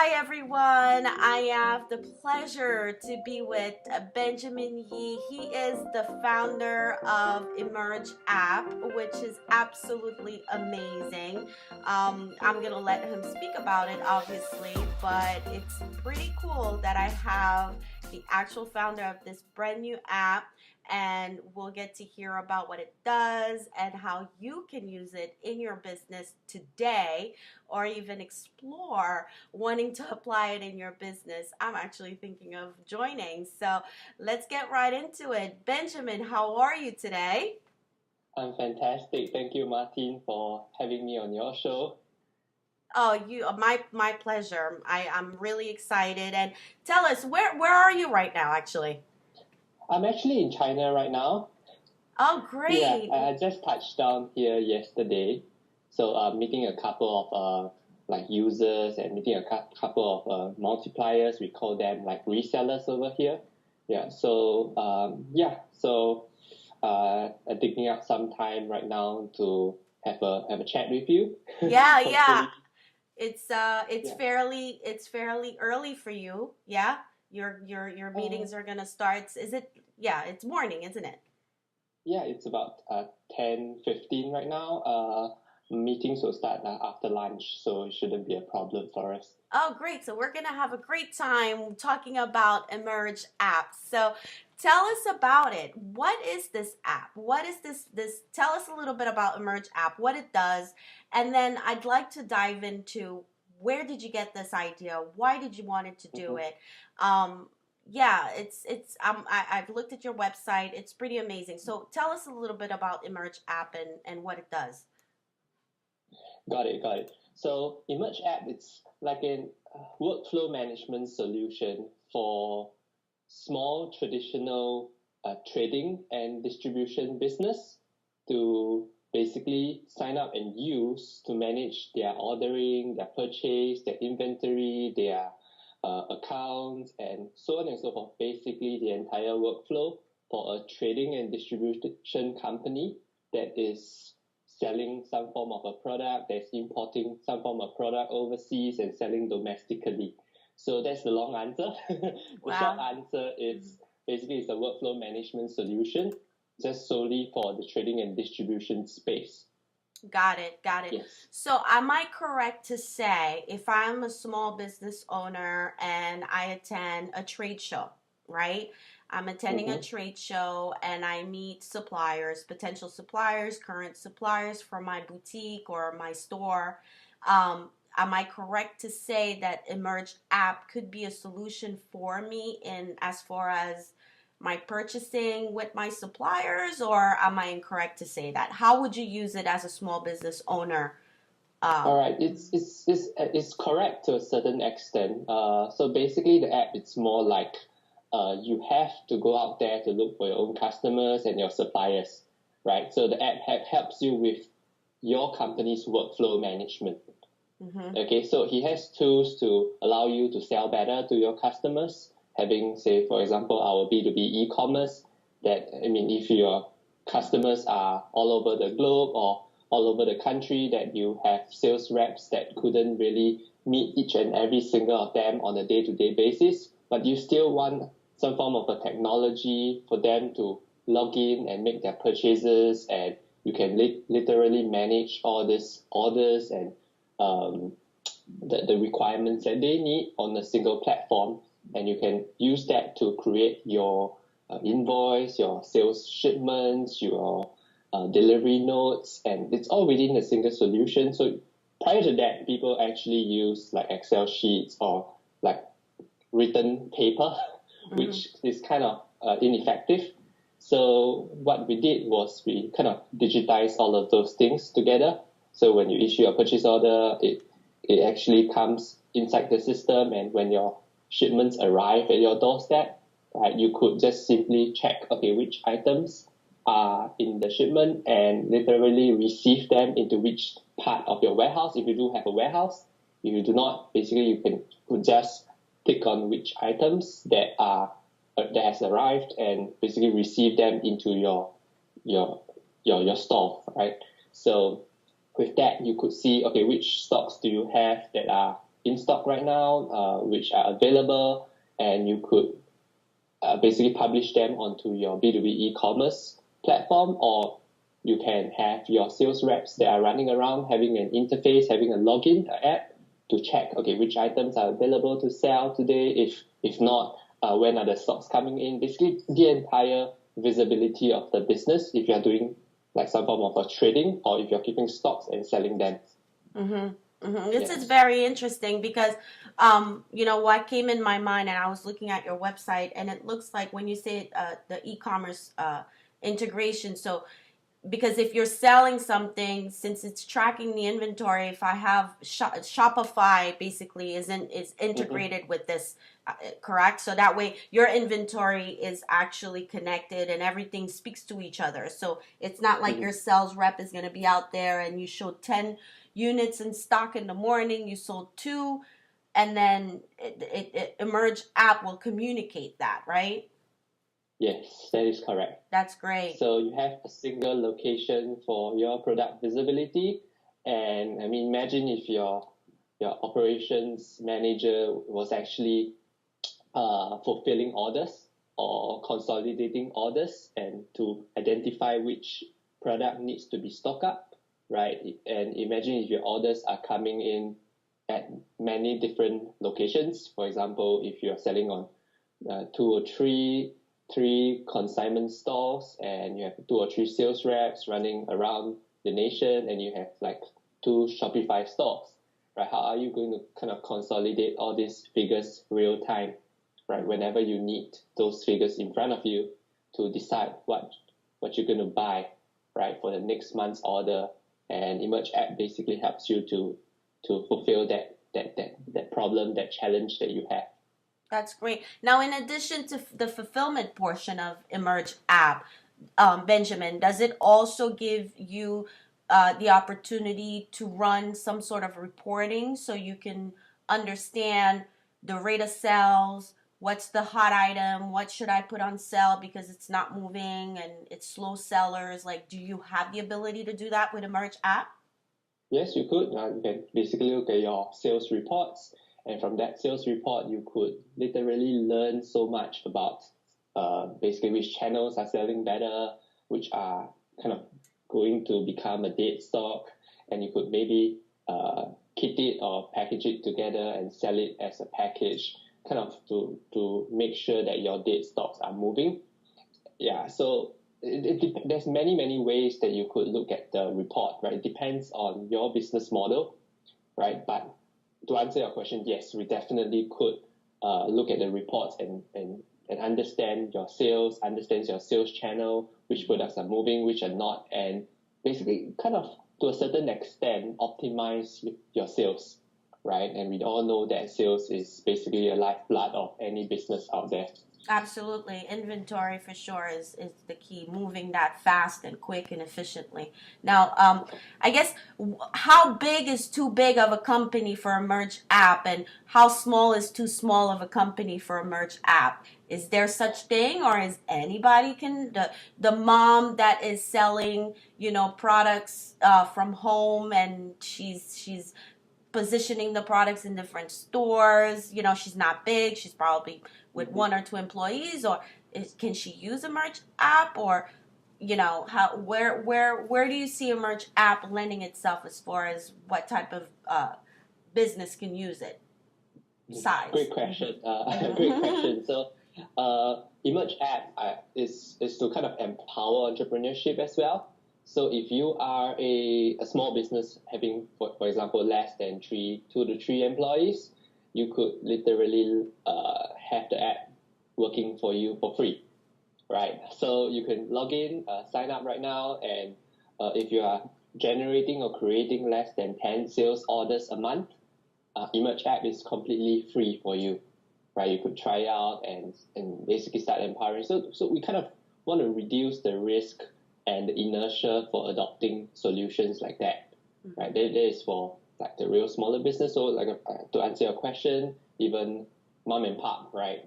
Hi everyone. I have the pleasure to be with Benjamin Yee. He is the founder of Emerge app, which is absolutely amazing. I'm gonna let him speak about it, obviously, but it's pretty cool that I have the actual founder of this brand new app, and we'll get to hear about what it does and how you can use it in your business today, or even explore wanting to apply it in your business. I'm actually thinking of joining. So let's get right into it. Benjamin, how are you today? I'm fantastic. Thank you, Martin, for having me on your show. Oh, my pleasure. I'm really excited. And tell us, where are you right now, actually? I'm actually in China right now. Oh, Yeah, great. I just touched down here yesterday. So I'm meeting a couple of like users and meeting a couple of multipliers. We call them like resellers over here. Yeah, I'm taking out some time right now to have a chat with you. Yeah, yeah. Hopefully, It's yeah. fairly early for you. Yeah. Your Uh, meetings are gonna start. Is it? Yeah, it's morning, isn't it? Yeah, it's about 10:15 right now. Meetings will start after lunch, so it shouldn't be a problem for us. Oh, great. So we're going to have a great time talking about Emerge apps. So tell us about it. What is this app? What is this tell us a little bit about Emerge app, what it does, and then I'd like to dive into where did you get this idea? Why did you want it to do Mhm. it? Um yeah, I've looked at your website. It's pretty amazing. So tell us a little bit about Emerge app and what it does. Got it. So Emerge app, it's like a workflow management solution for small traditional trading and distribution business to basically sign up and use to manage their ordering, their purchase, their inventory, their accounts, and so on and so forth. Basically, the entire workflow for a trading and distribution company that is selling some form of a product, that's importing some form of product overseas and selling domestically. So that's the long answer. The short Wow. answer Mhm. is basically it's a workflow management solution just solely for the trading and distribution space. Got it, got it. Yes. So, am I correct to say if I'm a small business owner and I attend a trade show, right? I'm attending a Mm-hmm. trade show and I meet suppliers, potential suppliers, current suppliers for my boutique or my store. Am I correct to say that Emerge app could be a solution for me in as far as my purchasing with my suppliers, or am I incorrect to say that? How would you use it as a small business owner? All Um, right, it's correct to a certain extent. So basically, the app it's more like you have to go out there to look for your own customers and your suppliers, right? So the app helps you with your company's workflow management. mhm. Okay, so he has tools to allow you to sell better to your customers. Having, say, for example, our B2B e-commerce. That I mean, if your customers are all over the globe or all over the country, that you have sales reps that couldn't really meet each and every single of them on a day-to-day basis, but you still want some form of a technology for them to log in and make their purchases, and you can literally manage all these orders and um, the requirements that they need on a single platform, and you can use that to create your invoice, your sales shipments, your delivery notes, and it's all within a single solution. So prior to that, people actually use like Excel sheets or like written paper, Mhm. which is kind of ineffective. So what we did was we kind of digitized all of those things together. So when you issue a purchase order, it actually comes inside the system, and when your shipments arrive at your doorstep, right, you could just simply check, okay, which items are in the shipment and literally receive them into which part of your warehouse if you do have a warehouse. If you do not, basically you could just click on which items that has arrived and basically receive them into your your store, right? So with that, you could see, okay, which stocks do you have that are in stock right now, which are available, and you could basically publish them onto your B2B e-commerce platform, or you can have your sales reps that are running around having an interface, having a login app to check, okay, which items are available to sell today. If not, when are the stocks coming in? Basically, the entire visibility of the business if you're doing like some form of a trading, or if you're keeping stocks and selling them. This is very interesting because, what came in my mind, and I was looking at your website, and it looks like when you say the e-commerce integration, so because if you're selling something, since it's tracking the inventory, if I have Shopify basically is integrated with this, correct? So that way your inventory is actually connected and everything speaks to each other. So it's not like your sales rep is going to be out there and you showed 10 units in stock in the morning, you sold 2, and then Emerge app will communicate that, right? Yes, that is correct. That's great. So you have a single location for your product visibility. And I mean, imagine if your operations manager was actually fulfilling orders or consolidating orders, and to identify which product needs to be stocked up, right? And imagine if your orders are coming in at many different locations. For example, if you're selling on 2 or 3 consignment stores, and you have 2 or 3 sales reps running around the nation, and you have like 2 Shopify stores, right? How are you going to kind of consolidate all these figures real time, right? Whenever you need those figures in front of you to decide what you're going to buy, right, for the next month's order. And Emerge app basically helps you to fulfill that problem, that challenge that you have. That's great. Now, in addition to the fulfillment portion of Emerge app, Benjamin, does it also give you the opportunity to run some sort of reporting so you can understand the rate of sales, what's the hot item, what should I put on sale because it's not moving and it's slow sellers? Like, do you have the ability to do that with Emerge app? Yes, you could. You can basically look at your sales reports, and from that sales report, you could literally learn so much about basically which channels are selling better, which are kind of going to become a dead stock, and you could maybe kit it or package it together and sell it as a package, kind of to make sure that your dead stocks are moving. Yeah, so there's many ways that you could look at the report, right? It depends on your business model, right? But to answer your question, yes, we definitely could look at the reports and understand your sales, understand your sales channel, which products are moving, which are not, and basically kind of to a certain extent optimize your sales, right? And we all know that sales is basically a lifeblood of any business out there. Absolutely. Inventory for sure is the key, moving that fast and quick and efficiently. Now, I guess how big is too big of a company for Emerge app, and how small is too small of a company for Emerge app? Is there such thing, or is anybody can the mom that is selling, products from home, and she's positioning the products in different stores. She's not big. She's probably with 1 or 2 employees. Or can she use a Emerge app? Or where do you see Emerge app lending itself as far as what type of business can use it? Size. Great question. Great question. So, Emerge app is to kind of empower entrepreneurship as well. So if you are a small business having, for example, less than 2 to 3 employees, you could literally have the app working for you for free, right? So you can log in, sign up right now, and if you are generating or creating less than 10 sales orders a month, Emerge app is completely free for you, right? You could try out and basically start empowering. So we kind of want to reduce the risk and the inertia for adopting solutions like that, right? That is for like the real smaller business. So like to answer your question, even mom and pop, right,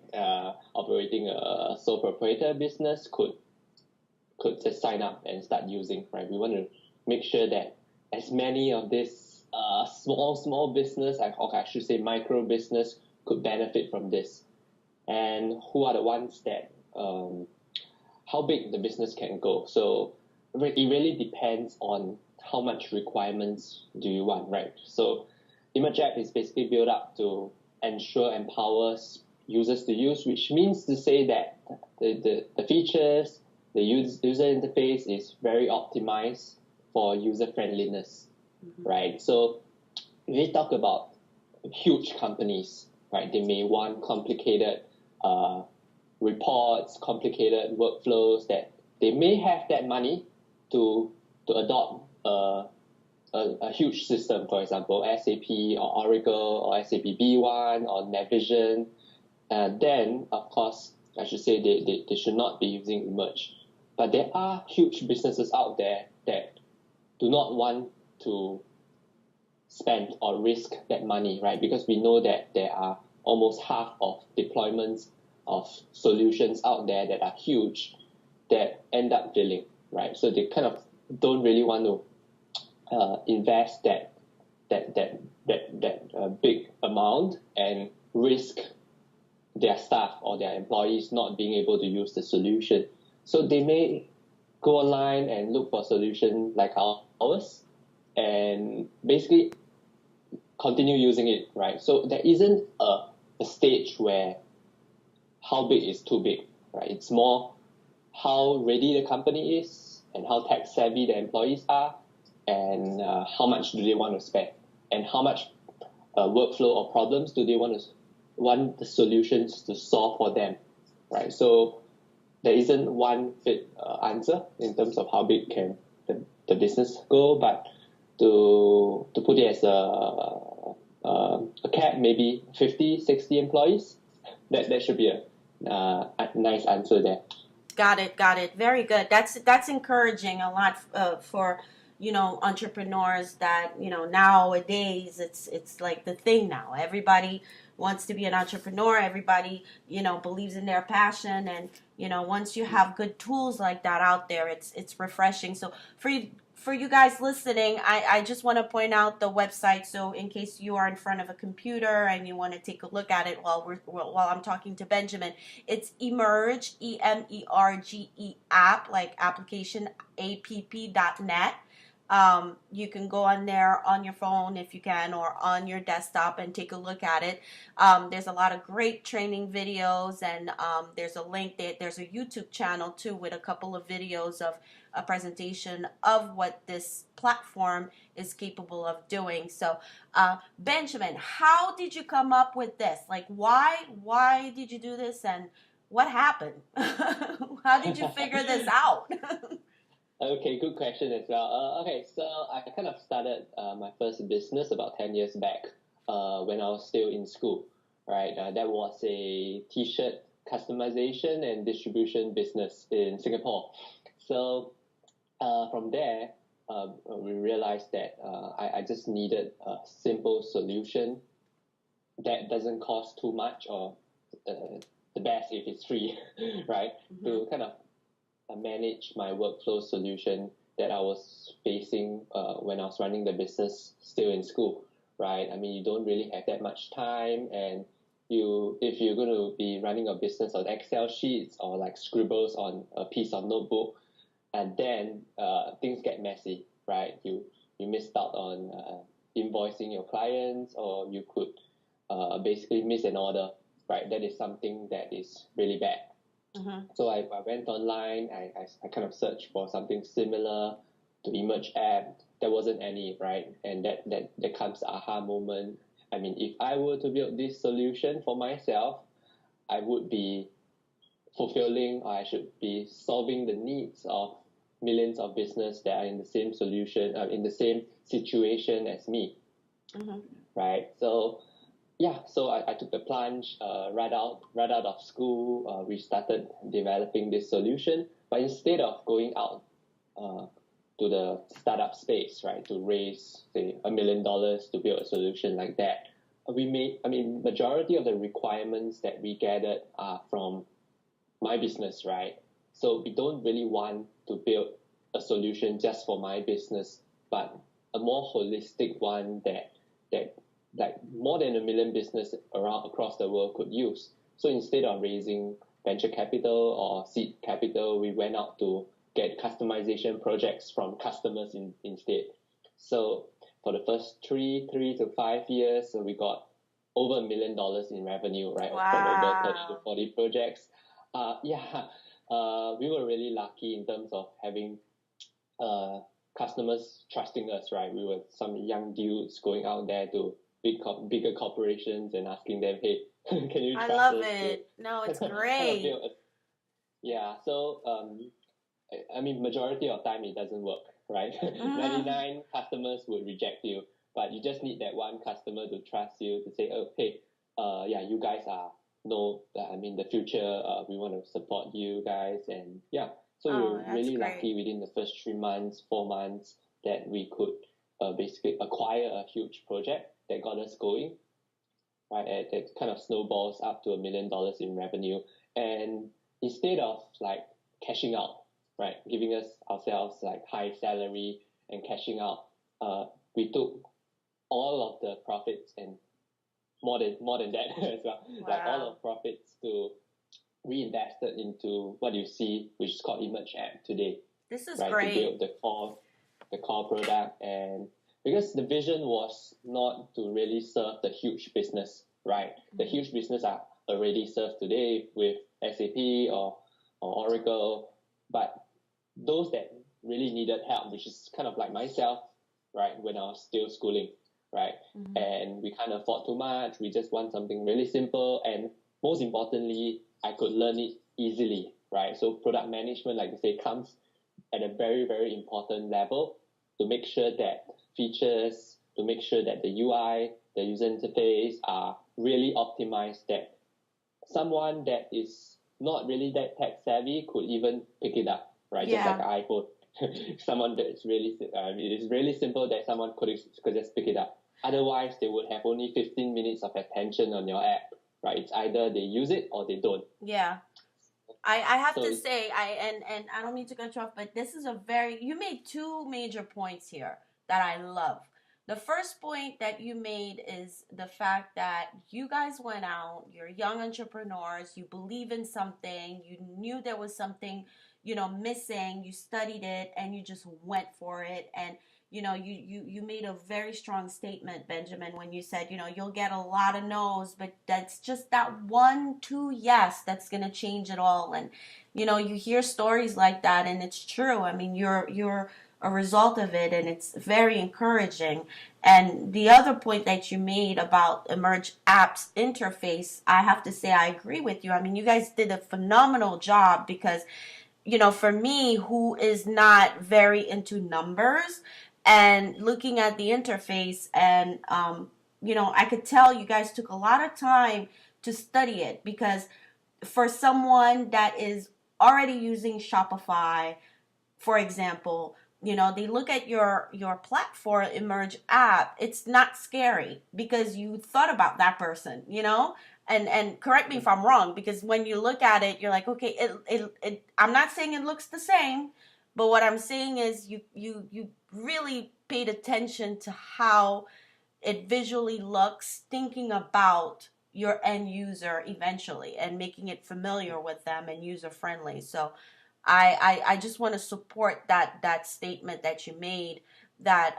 operating a sole proprietor business could just sign up and start using, right? We want to make sure that as many of these small business, or I should say micro business, could benefit from this, and who are the ones that how big the business can go. So it really depends on how much requirements do you want, right? So Image App is basically built up to ensure empowers users to use, which means to say that the features, the user interface is very optimized for user friendliness, right? So if we talk about huge companies, right, they may want complicated reports, complicated workflows that they may have that money to adopt a huge system, for example, SAP or Oracle or SAP B1 or Navision. Then, of course, I should say they should not be using Emerge. But there are huge businesses out there that do not want to spend or risk that money, right? Because we know that there are almost half of deployments of solutions out there that are huge that end up failing, right? So they kind of don't really want to invest that big amount and risk their staff or their employees not being able to use the solution. So they may go online and look for a solution like ours and basically continue using it, right? So there isn't a stage where how big is too big, right? It's more how ready the company is and how tech savvy the employees are, and how much do they want to spend, and how much workflow or problems do they want the solutions to solve for them, right? So there isn't one fit answer in terms of how big can the business go, but to put it as a cap, maybe 50, 60 employees, that should be a nice answer there. Got it. Very good. That's encouraging a lot for entrepreneurs that nowadays it's like the thing now. Everybody wants to be an entrepreneur. Everybody believes in their passion, and once you have good tools like that out there, it's refreshing. So for you guys listening, I just want to point out the website. So in case you are in front of a computer and you want to take a look at it while I'm talking to Benjamin, it's Emerge, EMERGE app, like application, app.net. You can go on there on your phone if you can, or on your desktop, and take a look at it. There's a lot of great training videos, and there's a link there. There's a YouTube channel too with a couple of videos of a presentation of what this platform is capable of doing. So, Benjamin, how did you come up with this? Like, why did you do this, and what happened? How did you figure this out? Okay, good question as well. Okay, so I kind of started my first business about 10 years back when I was still in school, right? That was a t-shirt customization and distribution business in Singapore. So from there, we realized that I just needed a simple solution that doesn't cost too much, or the best if it's free, right? Mm-hmm. To kind of manage my workflow solution that I was facing when I was running the business still in school, right? I mean, you don't really have that much time, and if you're going to be running a business on Excel sheets or like scribbles on a piece of notebook, and then things get messy, right? You missed out on invoicing your clients, or you could basically miss an order, right? That is something that is really bad. Mm-hmm. So I went online, I kind of searched for something similar to Emerge app. There wasn't any, right? And that comes aha moment. I mean, if I were to build this solution for myself, I would be fulfilling, or I should be solving the needs of millions of business that are in the same solution, in the same situation as me, mm-hmm. right? So yeah, so I took the plunge right out of school. We started developing this solution, but instead of going out to the startup space, right, to raise say $1 million to build a solution like that, majority of the requirements that we gathered are from my business, right? So we don't really want to build a solution just for my business, but a more holistic one that like more than 1 million business around across the world could use. So instead of raising venture capital or seed capital, we went out to get customization projects from customers instead. So for the first three to 5 years, so we got over $1 million in revenue, right? Wow. From over 30 to 40 projects. We were really lucky in terms of having customers trusting us, right? We were some young dudes going out there to bigger corporations and asking them, hey, can you trust us? I love it. No, it's great. Yeah, so I mean, majority of time it doesn't work, right? 99 customers would reject you, but you just need that one customer to trust you to say, oh, hey, you guys are the future. We want to support you guys, and yeah. So we were really lucky within the first 3 months, 4 months that we could basically acquire a huge project that got us going, right? It kind of snowballs up to $1 million in revenue, and instead of like cashing out, right, giving ourselves like high salary and cashing out, we took all of the profits and more than that as well. Wow. Like all of profits to reinvested into what you see, which is called Emerge app today. This is right, great. To build the core product, and because the vision was not to really serve the huge business, right? The huge business are already served today with SAP or Oracle, but those that really needed help, which is kind of like myself, right, when I was still schooling, right? And we can't afford too much. We just want something really simple, and most importantly, I could learn it easily, right? So product management, like you say, comes at a very, very important level to make sure that features, to make sure that the UI, the user interface are really optimized, that someone that is not really that tech savvy could even pick it up, right? Yeah. Just like an iPhone. Someone that's really, it is really simple that someone could just pick it up. Otherwise, they would have only 15 minutes of attention on your app, right? It's either they use it or they don't. Yeah. I have to say, and I don't mean to cut you off, but this is you made two major points here that I love. The first point that you made is the fact that you guys went out, you're young entrepreneurs, you believe in something, you knew there was something, missing, you studied it, and you just went for it. And you made a very strong statement, Benjamin, when you said, you'll get a lot of no's, but that's just that 1-2 yes that's going to change it all. And, you hear stories like that, and it's true. I mean, you're a result of it, and it's very encouraging. And the other point that you made about Emerge app's interface, I have to say I agree with you. I mean, you guys did a phenomenal job because, for me, who is not very into numbers, and looking at the interface, and I could tell you guys took a lot of time to study it, because for someone that is already using Shopify, for example, they look at your platform, Emerge app, it's not scary because you thought about that person, and correct me if I'm wrong, because when you look at it, you're like, okay, it I'm not saying it looks the same, but what I'm saying is you really paid attention to how it visually looks, thinking about your end user eventually and making it familiar with them and user friendly. So I just want to support that statement that you made, that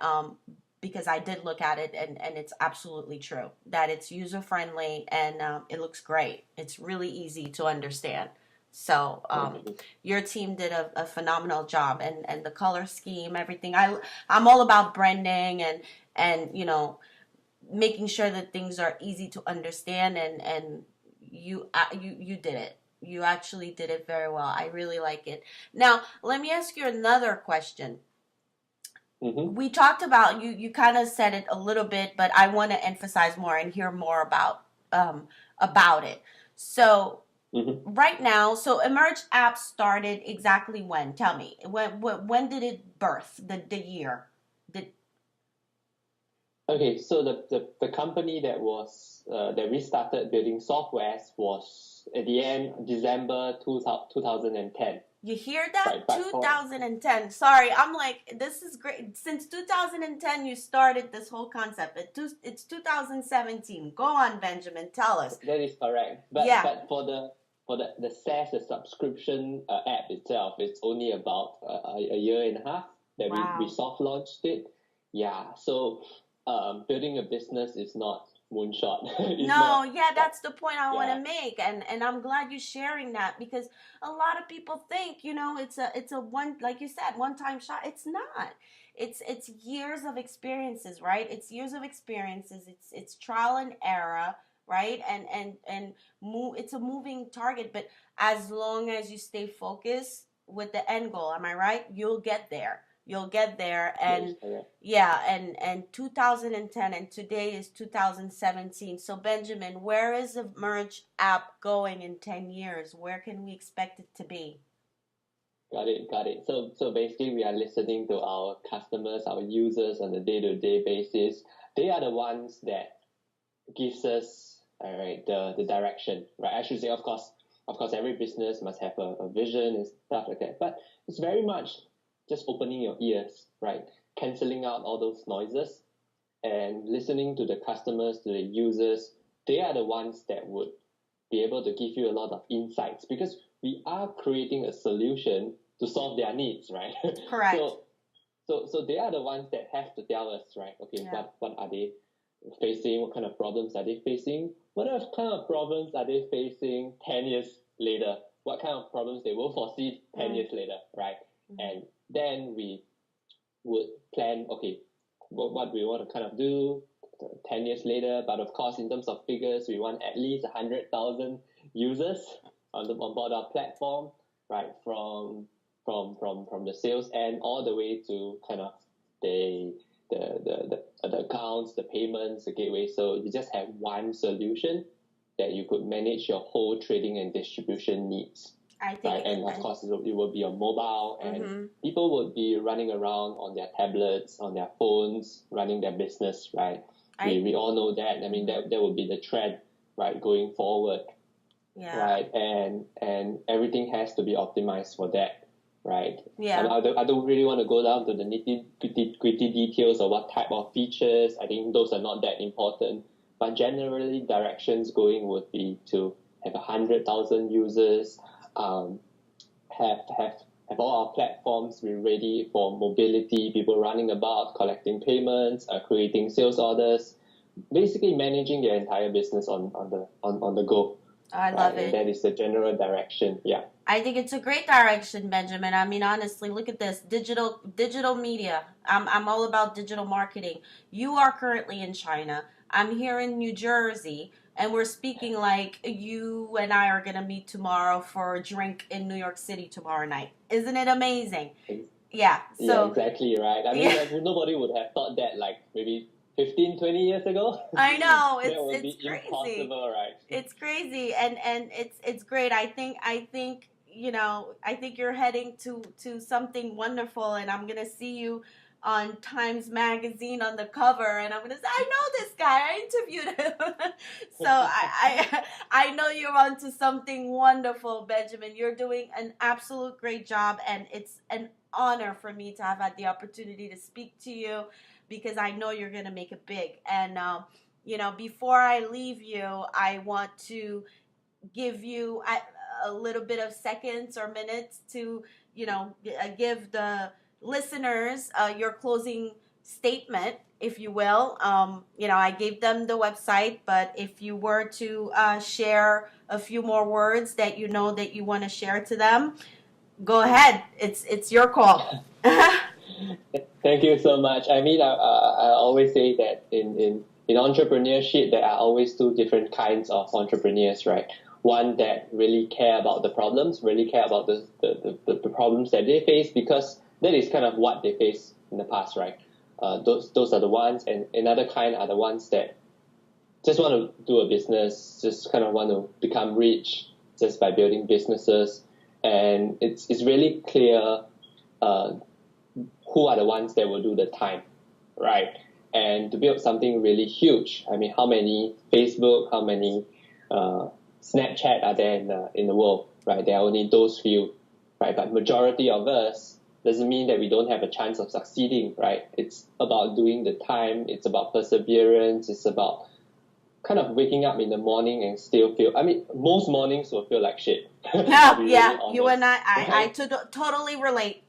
because I did look at it, and it's absolutely true that it's user friendly, and it looks great. It's really easy to understand. So your team did a phenomenal job, and the color scheme, everything. I'm all about branding and making sure that things are easy to understand, and you did it. You actually did it very well. I really like it. Now, let me ask you another question. We talked about, you kind of said it a little bit, but I want to emphasize more and hear more about it. So right now, so Emerge app started exactly when? Tell me. When did it birth? The year? Okay, so the company that was that we started building softwares was at the end December 2010. You hear that? Right, but 2010. Sorry, I'm like, this is great. Since 2010, you started this whole concept. It's 2017. Go on, Benjamin. Tell us. that is correct. But for the SaaS, the subscription app itself, it's only about a year and a half that we soft launched it. Yeah, so building a business is not moonshot. That's the point I want to make, and I'm glad you're sharing that, because a lot of people think, it's a one, like you said, one time shot. It's not. It's years of experiences, right? It's years of experiences. It's trial and error, right? And move. It's a moving target, but as long as you stay focused with the end goal, am I right? You'll get there. And and 2010, and today is 2017. So Benjamin, where is the Merge app going in 10 years? Where can we expect it to be? Got it. So basically, we are listening to our customers, our users on a day-to-day basis. They are the ones that gives us the direction, right? I should say, of course, every business must have a vision and stuff like that. But it's very much just opening your ears, right? Canceling out all those noises and listening to the customers, to the users. They are the ones that would be able to give you a lot of insights, because we are creating a solution to solve their needs, right? Correct. So they are the ones that have to tell us, right? Okay, what are they facing? What kind of problems are they facing? What kind of problems are they facing 10 years later? What kind of problems they will foresee 10 years later, right? And then we would plan, okay, what we want to kind of do 10 years later. But of course, in terms of figures, we want at least 100,000 users on board our platform, right? From the sales end all the way to kind of the accounts, the payments, the gateway. So you just have one solution that you could manage your whole trading and distribution needs. I think, right? And of course, it will be on mobile, and people would be running around on their tablets, on their phones, running their business, right? We all know that. I mean, that would be the trend, right, going forward, right? And everything has to be optimized for that, right? Yeah. And I don't really want to go down to the nitty-gritty details of what type of features. I think those are not that important. But generally, directions going would be to have 100,000 users, have all our platforms be ready for mobility, people running about, collecting payments, creating sales orders, basically managing their entire business on the go. I love it. And that is the general direction. Yeah. I think it's a great direction, Benjamin. I mean, honestly, look at this. Digital media. I'm all about digital marketing. You are currently in China. I'm here in New Jersey, and we're speaking like you and I are going to meet tomorrow for a drink in New York City tomorrow night. Isn't it amazing? Yeah. So, yeah, exactly right. I mean, nobody would have thought that like maybe 15, 20 years ago. I know. It's crazy. Impossible, right? It's crazy, and it's great. I think I think you're heading to something wonderful, and I'm gonna see you on Times Magazine on the cover, and I'm gonna say, I know this guy. I interviewed him. So I know you're onto something wonderful, Benjamin. You're doing an absolute great job, and it's an honor for me to have had the opportunity to speak to you, because I know you're gonna make it big. And before I leave you, I want to give you a little bit of seconds or minutes to give the listeners your closing statement, if you will. I gave them the website, but if you were to share a few more words that you want to share to them, go ahead. It's your call. Thank you so much. I mean, I always say that in entrepreneurship, there are always two different kinds of entrepreneurs, right? One that really care about the problems, really care about the problems that they face, because that is kind of what they faced in the past, right? Those are the ones, and another kind are the ones that just want to do a business, just kind of want to become rich just by building businesses. And it's really clear who are the ones that will do the time, right? And to build something really huge, I mean, how many Facebook, how many Snapchat are there in the world, right? There are only those few, right? But majority of us doesn't mean that we don't have a chance of succeeding, right? It's about doing the time. It's about perseverance. It's about kind of waking up in the morning and still feel. I mean, most mornings will feel like shit. Yeah, Really yeah. honest, You and right? totally relate.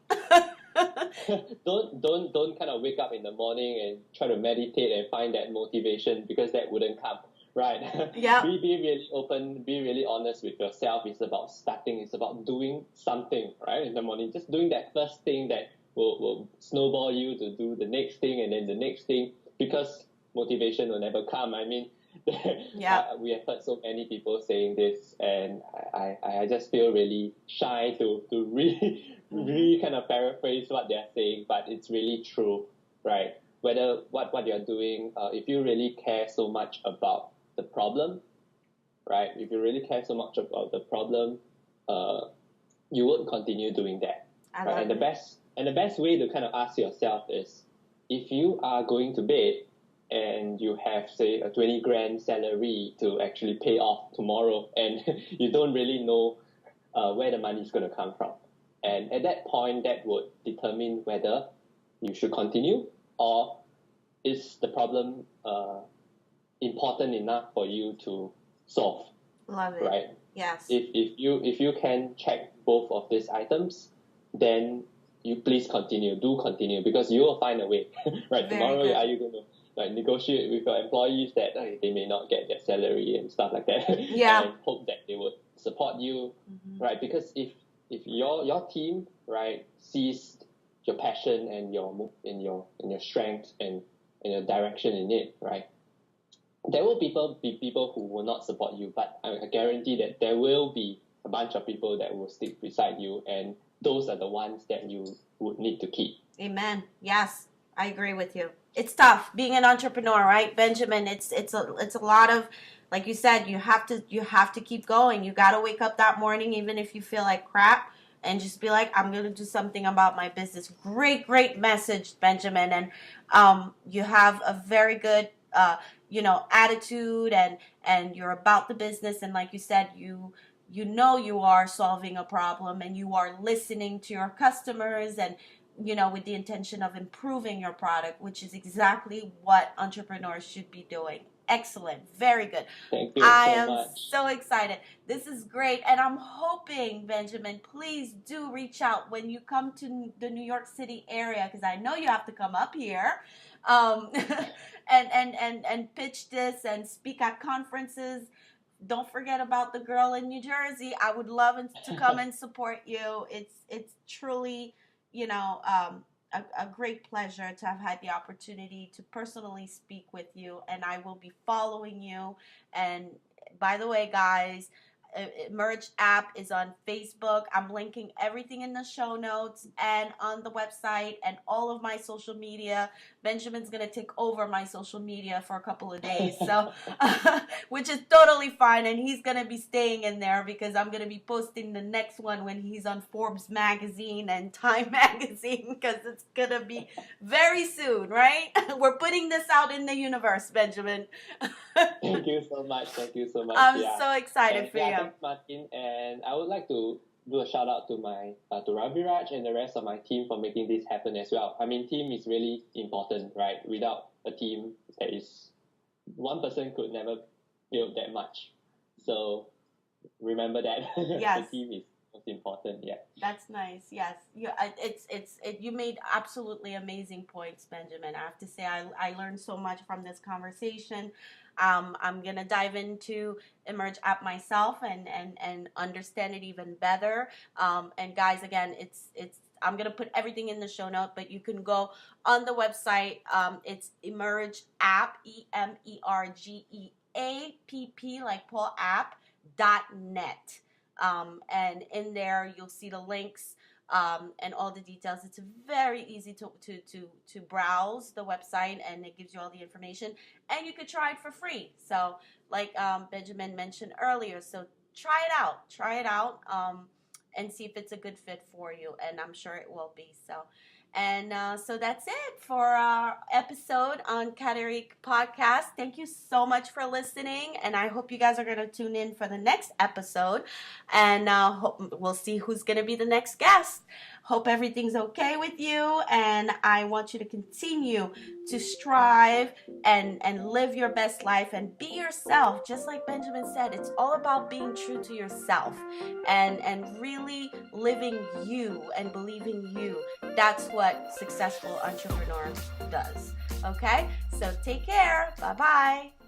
Don't kind of wake up in the morning and try to meditate and find that motivation, because that wouldn't come, right? Yeah. Be really open, be really honest with yourself. It's about starting, it's about doing something, right? In the morning, just doing that first thing that will snowball you to do the next thing and then the next thing, because motivation will never come. I mean, Yeah. we have heard so many people saying this, and I just feel really shy to really really kind of paraphrase what they're saying, but it's really true, right? Whether what you're doing, if you really care so much about the problem, right? If you really care so much about the problem, you would continue doing that, I right? love And it. the best way to kind of ask yourself is, if you are going to bed and you have, say, a 20 grand salary to actually pay off tomorrow, and you don't really know where the money is going to come from, and at that point, that would determine whether you should continue, or is the problem important enough for you to solve, Love it. right? Yes. If you can check both of these items, then you please continue, do continue, because you will find a way, right? Very Tomorrow, good. are you going to like negotiate with your employees that they may not get their salary and stuff like that, Yeah. and hope that they would support you, right? Because if your team, right, sees your passion and your strength and your direction in it, right, there will be people who will not support you, but I guarantee that there will be a bunch of people that will stick beside you, and those are the ones that you would need to keep. Amen. Yes, I agree with you. It's tough being an entrepreneur, right, Benjamin? It's a lot of, like you said, you have to keep going. You got to wake up that morning even if you feel like crap, and just be like, I'm going to do something about my business. Great message, Benjamin. And you have a very good attitude, and you're about the business, and like you said, you know you are solving a problem, and you are listening to your customers, and with the intention of improving your product, which is exactly what entrepreneurs should be doing. Excellent. Very good. Thank you I so am much. so excited. This is great. And I'm hoping, Benjamin, please do reach out when you come to the New York City area, because I know you have to come up here, um, and pitch this and speak at conferences. Don't forget about the girl in New Jersey. I would love to come and support you. It's truly, a great pleasure to have had the opportunity to personally speak with you, and I will be following you. And by the way, guys, Merge app is on Facebook. I'm linking everything in the show notes and on the website and all of my social media. Benjamin's going to take over my social media for a couple of days, so which is totally fine. And he's going to be staying in there because I'm going to be posting the next one when he's on Forbes magazine and Time magazine, because it's going to be very soon, right? We're putting this out in the universe, Benjamin. Thank you so much. Thank you so much. I'm Yeah. so excited And for yeah, you. thanks, Martin. And I would like to do a shout out to my to Raviraj and the rest of my team for making this happen as well. I mean, team is really important, right? Without a team, there is one person could never build that much. So remember that. Yes. The team is most important. Yeah. That's nice. Yes, you made absolutely amazing points, Benjamin. I have to say, I learned so much from this conversation. I'm gonna dive into Emerge app myself and understand it even better. And guys, again, it's I'm gonna put everything in the show note, but you can go on the website. It's Emerge app, EmergeApp, like Paul app.net. And in there you'll see the links, and all the details. It's very easy to browse the website, and it gives you all the information, and you could try it for free. So like Benjamin mentioned earlier, so try it out, and see if it's a good fit for you, and I'm sure it will be. So And so that's it for our episode on Katerik Podcast. Thank you so much for listening, and I hope you guys are going to tune in for the next episode, and we'll see who's going to be the next guest. Hope everything's okay with you, and I want you to continue to strive and live your best life and be yourself. Just like Benjamin said, it's all about being true to yourself and really living you and believing you. That's what successful entrepreneur does. Okay, so take care. Bye-bye.